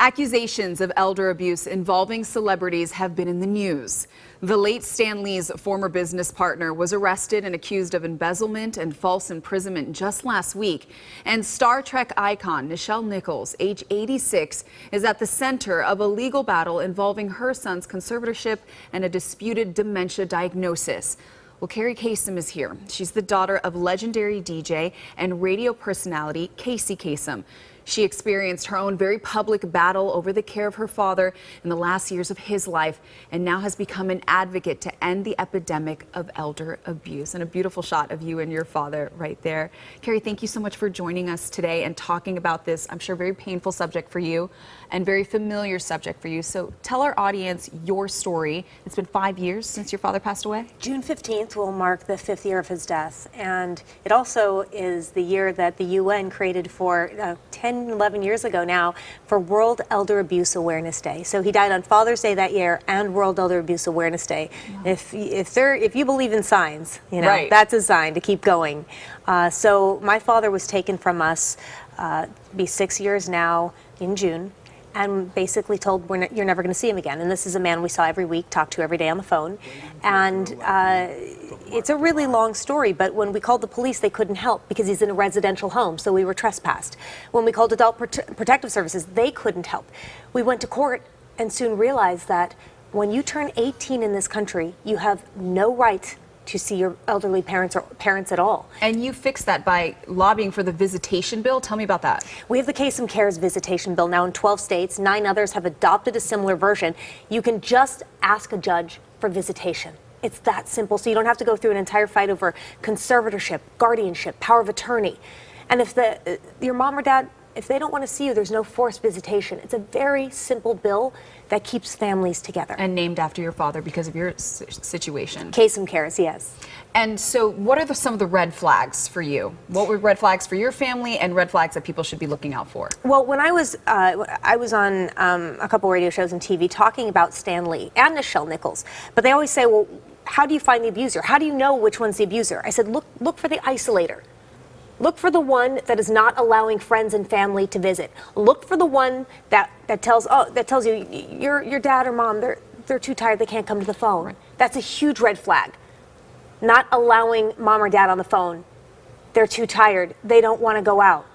Accusations of elder abuse involving celebrities have been in the news. The late Stan Lee's former business partner was arrested and accused of embezzlement and false imprisonment just last week. And Star Trek icon Nichelle Nichols, age 86, is at the center of a legal battle involving her son's conservatorship and a disputed dementia diagnosis. Well, Kerri Kasem is here. She's the daughter of legendary DJ and radio personality Casey Kasem. She experienced her own very public battle over the care of her father in the last years of his life and now has become an advocate to end the epidemic of elder abuse. And a beautiful shot of you and your father right there. Kerri, thank you so much for joining us today and talking about this, I'm sure, very painful subject for you and very familiar subject for you. So tell our audience your story. It's been 5 years since your father passed away. June 15th will mark the 5th year of his death, and it also is the year that the UN created for 11 years ago now for World Elder Abuse Awareness Day. So he died on Father's Day that year and World Elder Abuse Awareness Day. Wow. If you believe in signs, you know, right, that's a sign to keep going. So my father was taken from us, be 6 years now in June, and basically told you're never going to see him again. And this is a man we saw every week, talked to every day on the phone. And it's a really long story, but when we called the police, they couldn't help because he's in a residential home, so we were trespassed. When we called Adult Protective Services, they couldn't help. We went to court and soon realized that when you turn 18 in this country, you have no right to see your elderly parents or parents at all. And you fixed that by lobbying for the visitation bill. Tell me about that. We have the Kasem Cares visitation bill now in 12 states. 9 others have adopted a similar version. You can just ask a judge for visitation. It's that simple, so you don't have to go through an entire fight over conservatorship, guardianship, power of attorney. And if your mom or dad, if they don't want to see you, there's no forced visitation. It's a very simple bill that keeps families together. And named after your father because of your situation. Kasem Cares, yes. And so what are some of the red flags for you? What were red flags for your family and red flags that people should be looking out for? Well, when I was on a couple radio shows and TV talking about Stan Lee and Nichelle Nichols, but they always say, well, how do you find the abuser? How do you know which one's the abuser? I said, look for the isolator. Look for the one that is not allowing friends and family to visit. Look for the one that tells you your dad or mom, they're too tired, they can't come to the phone. Right. That's a huge red flag. Not allowing mom or dad on the phone. They're too tired, they don't want to go out.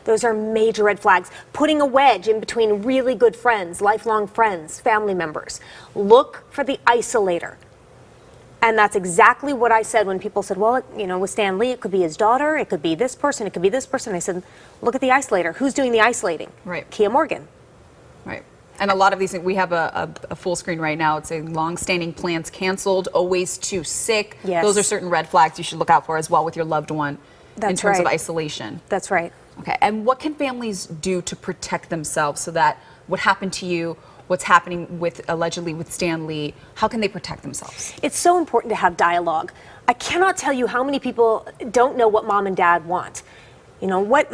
Those are major red flags. Putting a wedge in between really good friends, lifelong friends, family members. Look for the isolator. And that's exactly what I said when people said, well, you know, with Stan Lee, it could be his daughter, it could be this person, it could be this person. I said, look at the isolator. Who's doing the isolating? Right. Kia Morgan. Right. And a lot of these things, we have a full screen right now. It's a long-standing plans canceled, always too sick. Yes. Those are certain red flags you should look out for as well with your loved one. That's in terms right. of isolation. That's right. Okay. And what can families do to protect themselves so that what happened to you, what's happening allegedly with Stan Lee, how can they protect themselves? It's so important to have dialogue. I cannot tell you how many people don't know what mom and dad want. You know, what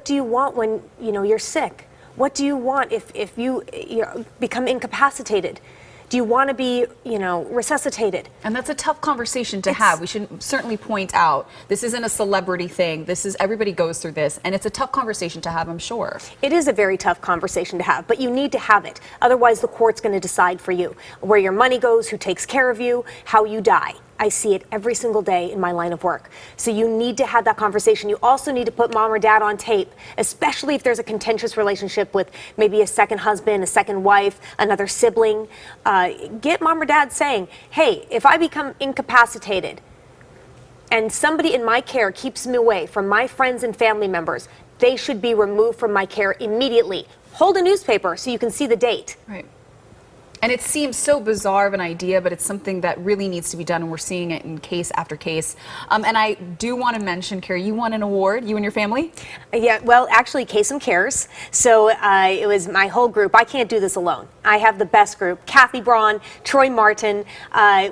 do you want when, you know, you're sick? What do you want if you become incapacitated? Do you want to be, you know, resuscitated? And that's a tough conversation to have. We should certainly point out this isn't a celebrity thing. This is, everybody goes through this, and it's a tough conversation to have, I'm sure. It is a very tough conversation to have, but you need to have it. Otherwise, the court's going to decide for you where your money goes, who takes care of you, how you die. I see it every single day in my line of work. So you need to have that conversation. You also need to put mom or dad on tape, especially if there's a contentious relationship with maybe a second husband, a second wife, another sibling. Get mom or dad saying, hey, if I become incapacitated and somebody in my care keeps me away from my friends and family members, they should be removed from my care immediately. Hold a newspaper so you can see the date. Right. And it seems so bizarre of an idea, but it's something that really needs to be done, and we're seeing it in case after case. And I do want to mention, Kerri, you won an award, you and your family? Yeah, well, actually, Kasem Cares. So it was my whole group. I can't do this alone. I have the best group. Kathy Braun, Troy Martin,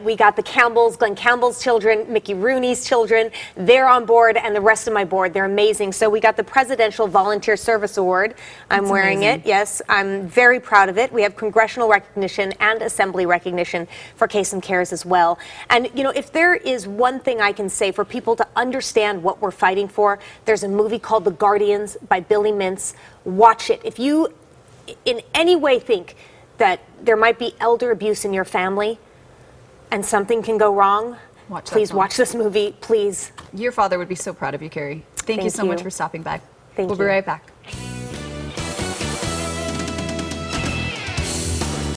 we got the Campbells, Glenn Campbell's children, Mickey Rooney's children. They're on board, and the rest of my board. They're amazing. So we got the Presidential Volunteer Service Award. I'm wearing it. Yes, I'm very proud of it. We have congressional recognition and assembly recognition for Kasem Cares as well. And, you know, if there is one thing I can say for people to understand what we're fighting for, there's a movie called The Guardians by Billy Mintz. Watch it. If you in any way think that there might be elder abuse in your family and something can go wrong, please watch this movie, please. Your father would be so proud of you, Kerri. Thank you so much for stopping by. Thank you. We'll be right back.